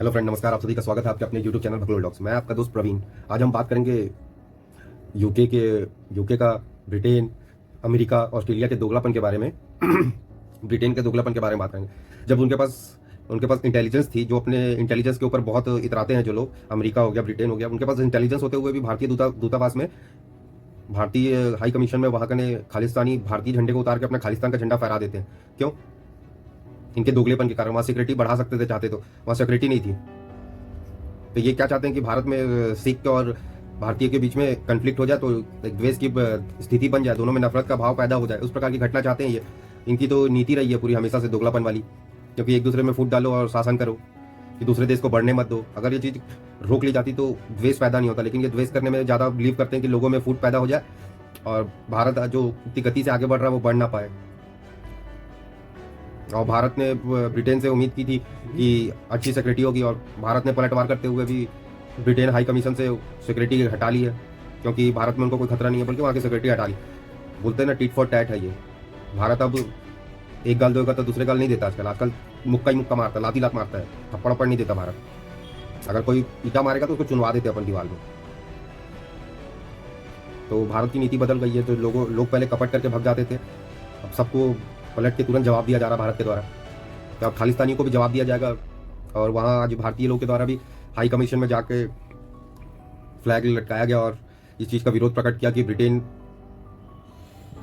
Hello friend, नमस्कार। आप सभी का स्वागत है आपके अपने यूट्यूब चैनल भगलोल डॉक्स। मैं आपका दोस्त प्रवीण। आज हम बात करेंगे यूके का, ब्रिटेन, अमेरिका, ऑस्ट्रेलिया के दोगलापन के बारे में। ब्रिटेन के दोगलापन के बारे में बात करेंगे। जब उनके पास इंटेलिजेंस थी, जो अपने इंटेलिजेंस के ऊपर बहुत इतराते हैं जो लोग, अमेरिका हो गया, ब्रिटेन हो गया, उनके पास इंटेलिजेंस होते हुए भी भारतीय दूतावास में, भारतीय हाई कमीशन में वहाँ के खालिस्तानी भारतीय झंडे को उतार के अपना खालिस्तान का झंडा फहरा देते हैं। क्यों? इनके दोगलेपन के कारण। वहाँ सिक्योरिटी बढ़ा सकते थे चाहते तो, वहाँ सिक्योरिटी नहीं थी। तो ये क्या चाहते हैं कि भारत में सिख और भारतीय के बीच में कन्फ्लिक्ट हो जाए, तो एक द्वेष की स्थिति बन जाए, दोनों में नफरत का भाव पैदा हो जाए, उस प्रकार की घटना चाहते हैं ये। इनकी तो नीति रही है पूरी हमेशा से दोगलापन वाली, क्योंकि एक दूसरे में फूट डालो और शासन करो कि दूसरे देश को बढ़ने मत दो। अगर ये चीज़ रोक ली जाती तो द्वेष पैदा नहीं होता, लेकिन ये द्वेष करने में ज़्यादा बिलीव करते हैं कि लोगों में फूट पैदा हो जाए और भारत जो इतनी गति से आगे बढ़ रहा है वो बढ़ ना पाए। और भारत ने ब्रिटेन से उम्मीद की थी कि अच्छी सिक्योरिटी होगी, और भारत ने पलटवार करते हुए भी ब्रिटेन हाई कमीशन से सिक्योरिटी हटा ली है, क्योंकि भारत में उनको कोई खतरा नहीं है, बल्कि वहाँ की सिक्योरिटी हटा ली। बोलते हैं ना, टिट फॉर टैट है ये। भारत अब एक गाल दोगा तो दूसरे गाल नहीं देता। आजकल मुक्का ही मुक्का मारता है, लाती लात मारता है, थप्पड़ नहीं देता भारत। अगर कोई ईटा मारेगा तो उसको चुनवा देते अपन दीवार में। तो भारत की नीति बदल गई है। तो लोग पहले कपट करके भग जाते थे, अब सबको पलट के तुरंत जवाब दिया जा रहा भारत के द्वारा। तो अब खालिस्तानी को भी जवाब दिया जाएगा, और वहाँ आज भारतीय लोग के द्वारा भी हाई कमीशन में जाके फ्लैग लटकाया गया और इस चीज़ का विरोध प्रकट किया कि ब्रिटेन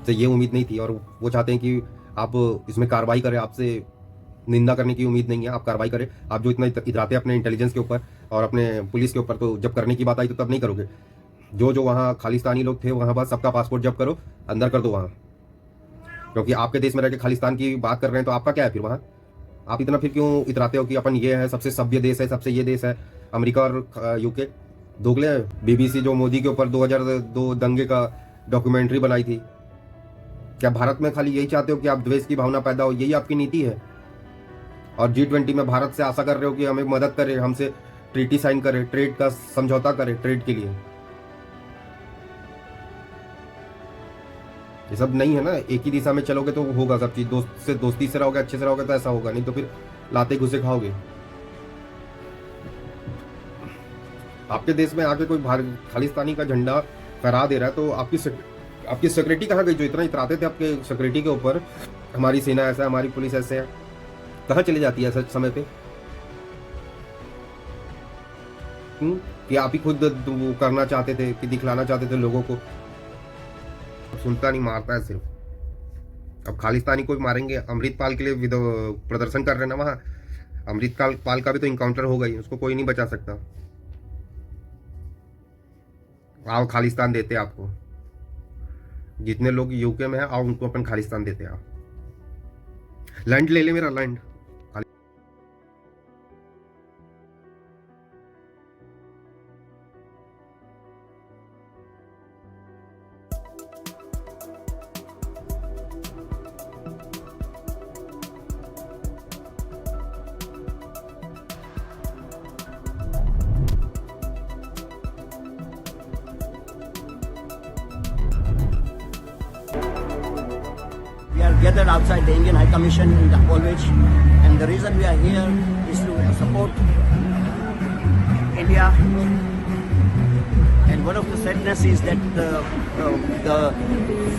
से ये उम्मीद नहीं थी, और वो चाहते हैं कि आप इसमें कार्रवाई करें। आपसे निंदा करने की उम्मीद नहीं है, आप कार्रवाई करें। आप जो इतना इतराते हैं अपने इंटेलिजेंस के ऊपर और अपने पुलिस के ऊपर, तो जब करने की बात आई तो तब नहीं करोगे। जो वहाँ खालिस्तानी लोग थे, वहाँ बस सबका पासपोर्ट जब्त करो, अंदर कर दो वहाँ। क्योंकि आपके देश में रह के खालिस्तान की बात कर रहे हैं, तो आपका क्या है फिर वहाँ? आप इतना फिर क्यों इतराते हो कि अपन ये है, सबसे सभ्य देश है, सबसे ये देश है? अमेरिका और यूके दोगले हैं। बीबीसी जो मोदी के ऊपर 2002 दंगे का डॉक्यूमेंट्री बनाई थी, क्या भारत में खाली यही चाहते हो कि आप द्वेष की भावना पैदा हो? यही आपकी नीति है? और G20 में भारत से आशा कर रहे हो कि हमें मदद करे, हमसे ट्रीटी साइन करे, ट्रेड का समझौता करे, ट्रेड के लिए। ये सब नहीं है ना। एक ही दिशा में चलोगे तो होगा सब चीज। दोस्ती से रहोगे, अच्छे से रहोगे तो ऐसा होगा, नहीं तो फिर लाते घुसे खाओगे। आपके देश में आके कोई खालिस्तानी का झंडा फहरा दे रहा है, तो आपकी सिक्योरिटी कहाँ गई? जो इतना इतराते थे आपके सिक्योरिटी के ऊपर, हमारी सेना ऐसा है, हमारी पुलिस ऐसे है, कहाँ चली जाती है सच समय पे? कि आप ही खुद करना चाहते थे, कि दिखलाना चाहते थे लोगों को। सुनता नहीं, मारता है सिर्फ। अब खालिस्तानी को भी मारेंगे। अमृतपाल के लिए प्रदर्शन कर रहे हैं ना वहाँ। अमृतपाल का भी तो इनकाउंटर हो गई, उसको कोई नहीं बचा सकता। आओ खालिस्तान देते आपको। जितने लोग यूके में हैं, आओ उनको अपन खालिस्तान देते हैं। आप लैंड ले ले, मेरा land. We are gathered outside the Indian High Commission in the Woolwich, and the reason we are here is to support India. And one of the sadness is that the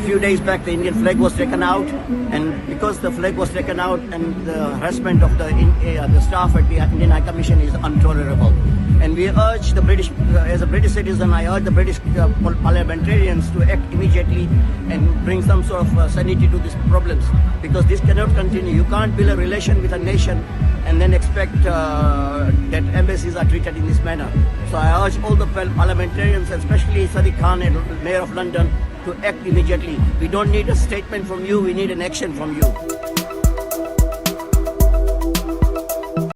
few days back the Indian flag was taken out, and because the flag was taken out, and the harassment of the staff at the Indian High Commission is intolerable. And we urge the British, as a British citizen, I urge the British parliamentarians to act immediately and bring some sort of sanity to these problems, because this cannot continue. You can't build a relation with a nation and then expect that embassies are treated in this manner. So I urge all the parliamentarians, especially Sadiq Khan and Mayor of London, to act immediately. We don't need a statement from you, we need an action from you.